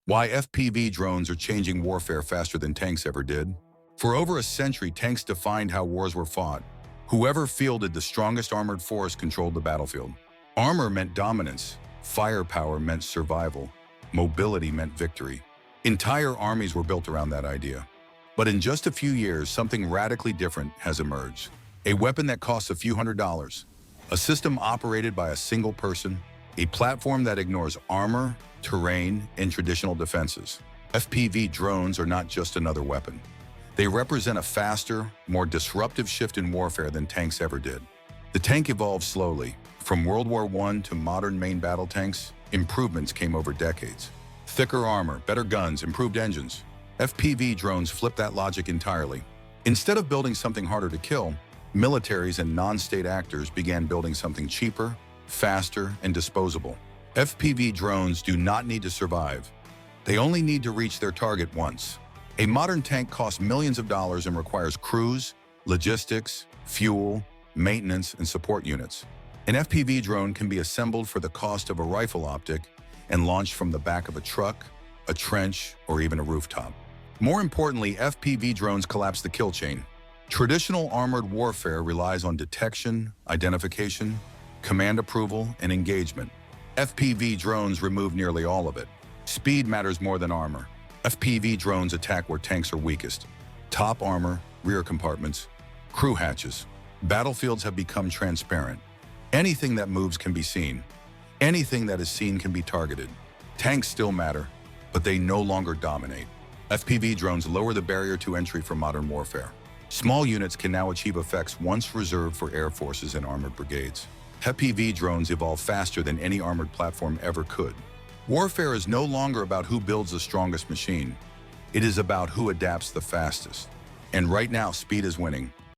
Why FPV drones are changing warfare faster than tanks ever did. For over a century, tanks defined how wars were fought. Whoever fielded the strongest armored force controlled the battlefield. Armor meant dominance, firepower meant survival, mobility meant victory. Entire armies were built around that idea. But in just a few years, something radically different has emerged. A weapon that costs a few $100s, a system operated by a single person, a platform that ignores armor, terrain, and traditional defenses. FPV drones are not just another weapon. They represent a faster, more disruptive shift in warfare than tanks ever did. The tank evolved slowly. From World War I to modern main battle tanks, improvements came over decades. Thicker armor, better guns, improved engines. FPV drones flipped that logic entirely. Instead of building something harder to kill, militaries and non-state actors began building something cheaper, faster, and disposable. FPV drones do not need to survive. They only need to reach their target once. A modern tank costs millions of dollars and requires crews, logistics, fuel, maintenance, and support units. An FPV drone can be assembled for the cost of a rifle optic and launched from the back of a truck, a trench, or even a rooftop. More importantly, FPV drones collapse the kill chain. Traditional armored warfare relies on detection, identification, command approval, and engagement. FPV drones remove nearly all of it. Speed matters more than armor. FPV drones attack where tanks are weakest. Top armor, rear compartments, crew hatches. Battlefields have become transparent. Anything that moves can be seen. Anything that is seen can be targeted. Tanks still matter, but they no longer dominate. FPV drones lower the barrier to entry for modern warfare. Small units can now achieve effects once reserved for air forces and armored brigades. FPV drones evolve faster than any armored platform ever could. Warfare is no longer about who builds the strongest machine. It is about who adapts the fastest. And right now, speed is winning.